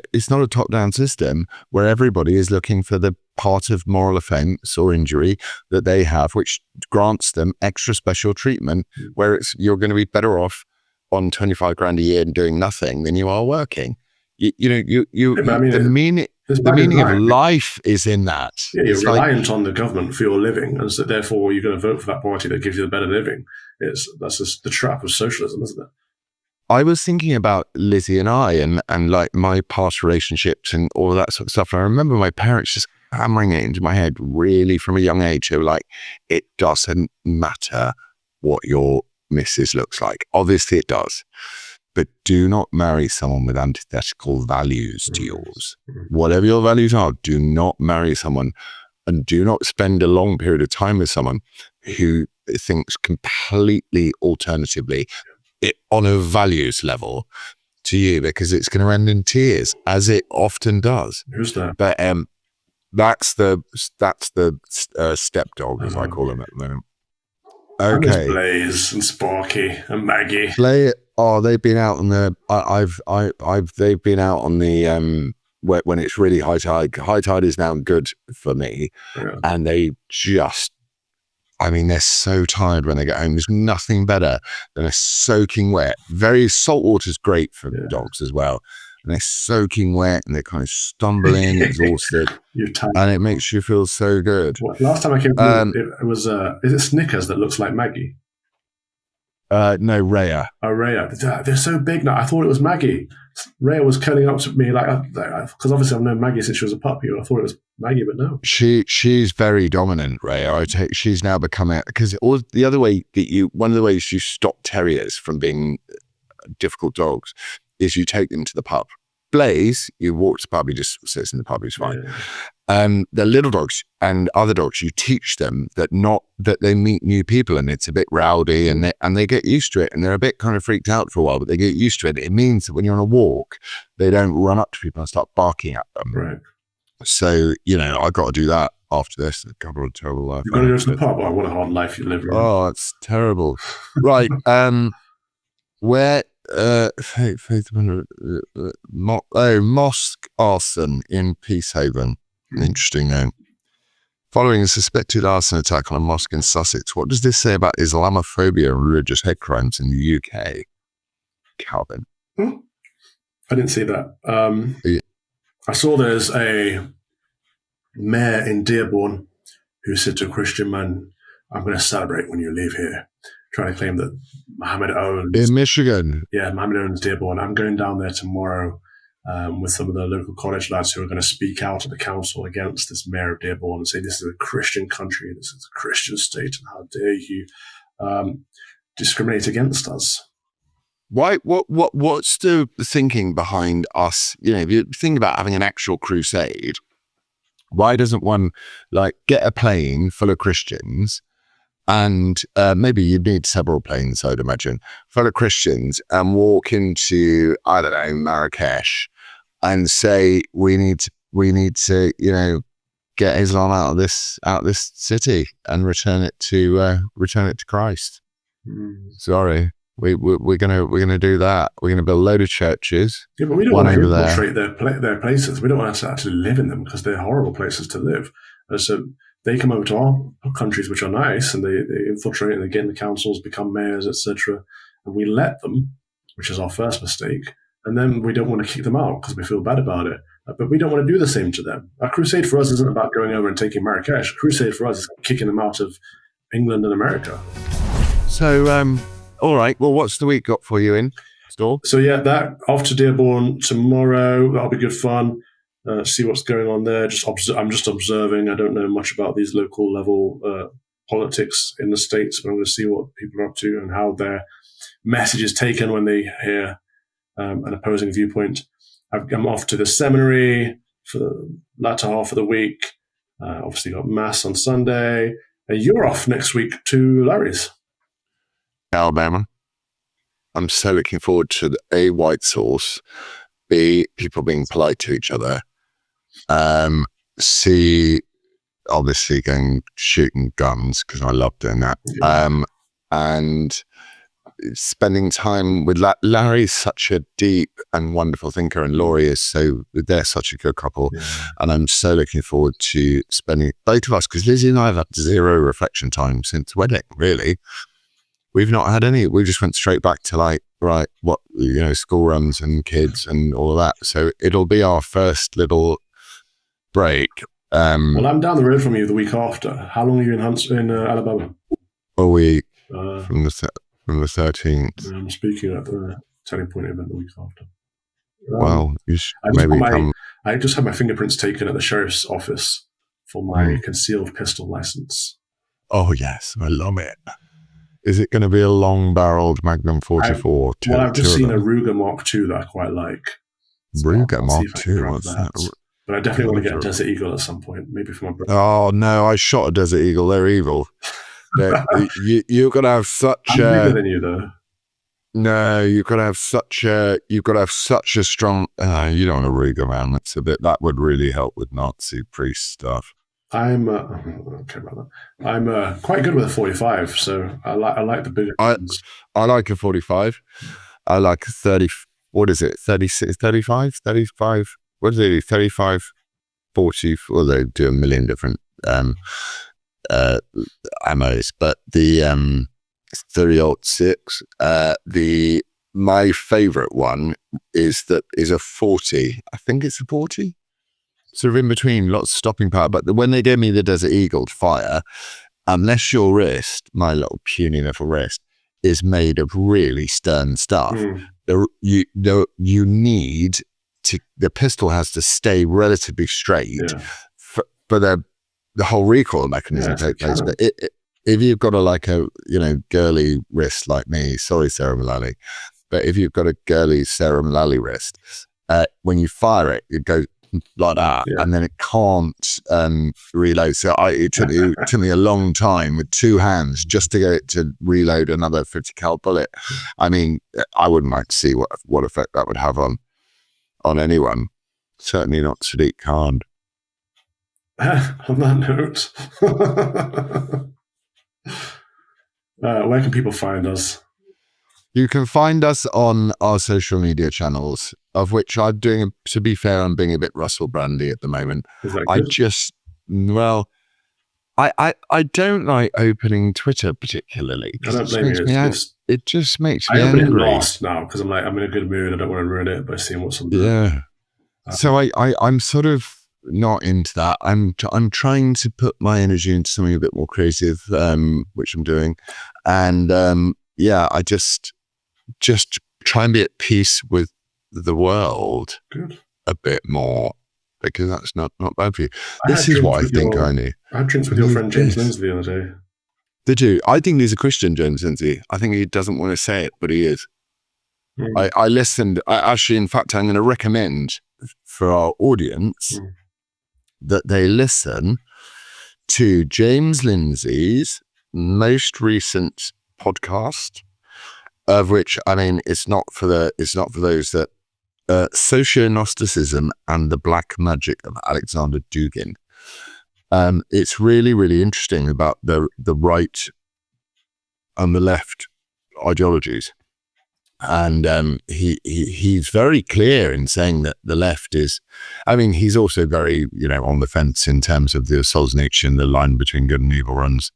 top-down system where everybody is looking for the part of moral offence or injury that they have, which grants them extra special treatment, where you're going to be better off on 25 grand a year and doing nothing than you are working. The meaning of life is in that. Yeah, you're reliant on the government for your living, and so therefore you're going to vote for that party that gives you the better living. That's just the trap of socialism, isn't it? I was thinking about Lizzie and I and like my past relationships and all that sort of stuff. And I remember my parents just hammering it into my head really from a young age. They were like, it doesn't matter what your missus looks like. Obviously it does. But do not marry someone with antithetical values to yours. Whatever your values are, do not marry someone, and do not spend a long period of time with someone who thinks completely alternatively on a values level to you, because it's going to end in tears, as it often does. Who's that? But that's the stepdog, as I call them at the moment. Okay, and Blaze and Sparky and Maggie. They've been out on the. They've been out on the when it's really high tide. High tide is now good for me, and they just. I mean, they're so tired when they get home. There's nothing better than a soaking wet. Salt water is great for dogs as well. And they're soaking wet and they're kind of stumbling, exhausted. And it makes you feel so good. Well, last time I came it was, is it Snickers that looks like Maggie? No, Rhea. Oh, Rhea. They're so big now. I thought it was Maggie. Rhea was curling up to me because obviously I've known Maggie since she was a puppy. I thought it was Maggie, but no. She's very dominant, Rhea. She's now becoming, because one of the ways you stop terriers from being difficult dogs is you take them to the pub. Blaze, you walk to the pub, he just sits in the pub, he's fine. Yeah. The little dogs and other dogs, you teach them that they meet new people and it's a bit rowdy and they get used to it, and they're a bit kind of freaked out for a while, but they get used to it. It means that when you're on a walk, they don't run up to people and start barking at them. Right. So, I got to do that after this. A couple of terrible life. You're going to go to the pub? Oh, what a hard life you live. Oh, it's terrible. Right. Where mosque arson in Peacehaven. Interesting name. Following a suspected arson attack on a mosque in Sussex, what does this say about Islamophobia and religious hate crimes in the UK? Calvin. I didn't see that. I saw there's a mayor in Dearborn who said to a Christian man, "I'm going to celebrate when you leave here." trying to claim that Mohammed owns in Michigan. Yeah, Mohammed owns Dearborn. I'm going down there tomorrow with some of the local college lads who are going to speak out at the council against this mayor of Dearborn and say this is a Christian country, this is a Christian state, and how dare you discriminate against us. Why? What's the thinking behind us? If you think about having an actual crusade, why doesn't one get a plane full of Christians, and maybe you'd need several planes, I'd imagine, full of Christians, and walk into, I don't know, Marrakesh, and say we need to get Islam out of this city and return it to Christ. Sorry. We're gonna do that. We're gonna build a load of churches. Yeah, but we don't want to infiltrate their places. We don't want to actually live in them because they're horrible places to live. And so they come over to our countries, which are nice, and they infiltrate and they get in the councils, become mayors, etc. And we let them, which is our first mistake. And then we don't want to kick them out because we feel bad about it. But we don't want to do the same to them. A crusade for us isn't about going over and taking Marrakesh. A crusade for us is kicking them out of England and America. So, all right. Well, what's the week got for you in store? So yeah, that off to Dearborn tomorrow. That'll be good fun. See what's going on there. I'm just observing. I don't know much about these local level politics in the States, but I'm going to see what people are up to and how their message is taken when they hear an opposing viewpoint. I'm off to the seminary for the latter half of the week. Obviously got Mass on Sunday. And you're off next week to Larry's. Alabama. I'm so looking forward to A, white sauce, B, people being polite to each other, C, obviously going shooting guns because I love doing that, and spending time with Larry's such a deep and wonderful thinker, and Laurie they're such a good couple, and I'm so looking forward to spending both of us, because Lizzie and I have had zero reflection time since wedding, really. We've not had any. We just went straight back to school runs and kids and all of that. So it'll be our first little break. Well, I'm down the road from you the week after. How long are you in Alabama? A week from the 13th. I'm speaking at the Turning Point event the week after. Well, you should maybe come. I just had my fingerprints taken at the sheriff's office for my concealed pistol license. Oh yes, I love it. Is it going to be a long-barreled Magnum 44? I've just seen a Ruger Mark II that I quite like. So Ruger Mark II? What's that? But I definitely want to get a Desert Eagle at some point, maybe for my brother. Oh, no, I shot a Desert Eagle. They're evil. You're going to have such I'm bigger than you, though. No, you've got to have such a strong... you don't want a Ruger, man. That would really help with Nazi priest stuff. I'm okay about that. I'm quite good with a 45, so I like the bigger ones. I like a 45. I like a 30. What is it? 36, 35, 35. What is it? 35, 40. Well, they do a million different ammos, but the 30-06. My favorite one is a 40. I think it's a 40. Sort of in between, lots of stopping power. But when they gave me the Desert Eagle to fire, unless your wrist, my little puny little wrist, is made of really stern stuff, you need to. The pistol has to stay relatively straight for the whole recoil mechanism to take place. But if you've got a girly wrist like me, sorry Sarah Mullally, but if you've got a girly Sarah Mullally wrist, when you fire it, it goes like that, and then it can't reload. So it took me a long time with two hands just to get it to reload another 50 cal bullet. I mean, I wouldn't like to see what effect that would have on anyone. Certainly not Sadiq Khan. On that note, where can people find us? You can find us on our social media channels, of which I'm doing, to be fair, I'm being a bit Russell Brandy at the moment. Is that good? I don't like opening Twitter particularly. I don't blame you. It just makes me angry. I open it last now because I'm in a good mood. I don't want to ruin it by seeing what's on there. Yeah. So I'm sort of not into that. I'm trying to put my energy into something a bit more creative, which I'm doing, and I just try and be at peace with the world a bit more, because that's not bad for you. This is what I think I need. I had drinks with your friend James Lindsay the other day. Did you? I think he's a Christian, James Lindsay. I think he doesn't want to say it, but he is. I listened. In fact, I'm going to recommend for our audience that they listen to James Lindsay's most recent podcast, of which, I mean, it's not for those that Socio-Gnosticism and the Black Magic of Alexander Dugin. It's really, really interesting about the right and the left ideologies. And he's very clear in saying that the left is, I mean, he's also very, on the fence in terms of the Solzhenitsyn, the line between good and evil runs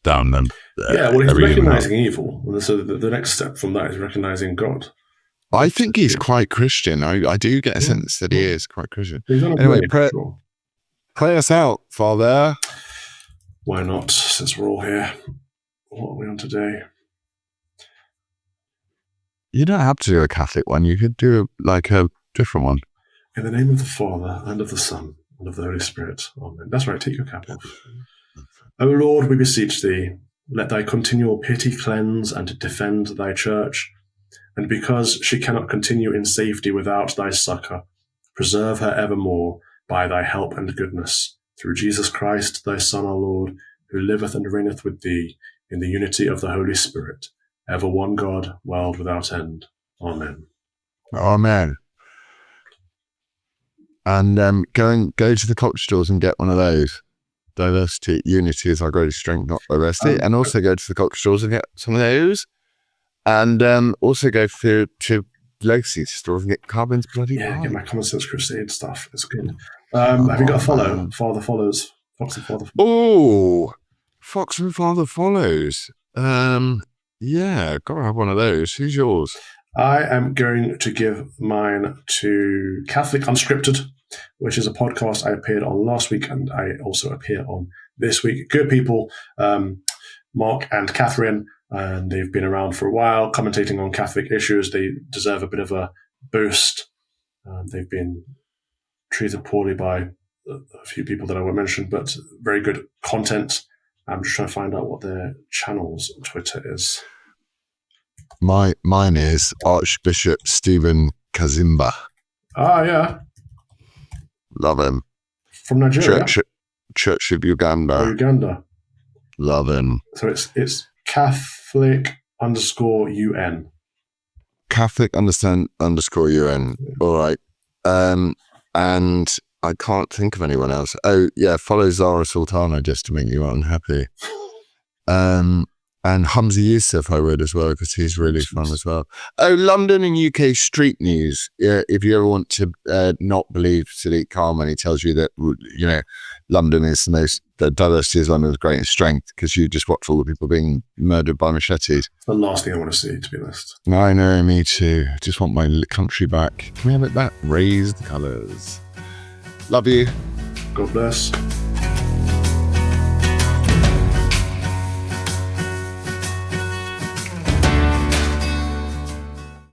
down them. He's recognizing evil. So the next step from that is recognizing God. I think he's quite Christian. I do get a sense that he is quite Christian. Anyway, play us out, Father. Why not, since we're all here? What are we on today? You don't have to do a Catholic one. You could do a different one. In the name of the Father, and of the Son, and of the Holy Spirit. Amen. That's right, take your cap off. O Lord, we beseech thee, let thy continual pity cleanse and defend thy church, and because she cannot continue in safety without thy succour, preserve her evermore by thy help and goodness, through Jesus Christ, thy Son, our Lord, who liveth and reigneth with thee in the unity of the Holy Spirit, ever one God, world without end. Amen. Amen. And go to the culture stores and get one of those. Diversity, unity is our greatest strength, not diversity. And also go to the culture stores and get some of those. And also go to Legacy stores and get Carbon's bloody get my Common Sense Crusade stuff. It's good. Have you got a follow? Father follows. Fox and Father follows. Oh, Fox and Father follows. Yeah, gotta have one of those. Who's yours? I am going to give mine to Catholic Unscripted, which is a podcast I appeared on last week, and I also appear on this week. Good people, Mark and Catherine, and they've been around for a while, commentating on Catholic issues. They deserve a bit of a boost. They've been treated poorly by a few people that I won't mention, but very good content. I'm just trying to find out what their channel's Twitter is. Mine is Archbishop Stephen Kazimba. Ah, yeah. Love him. From Nigeria? Church of Uganda. Uganda. Love him. So it's Catholic_UN. Catholic_UN. All right. And I can't think of anyone else. Oh, yeah, follow Zara Sultana just to make you unhappy. And Hamza Yusuf I read as well, because he's really fun as well. Oh, London and UK street news. If you ever want to not believe Sadiq Khan when he tells you that, London is the diversity is London's greatest strength, because you just watch all the people being murdered by machetes. It's the last thing I want to see, to be honest. I know, me too. I just want my country back. Can we have it back? Raise the colours. Love you. God bless.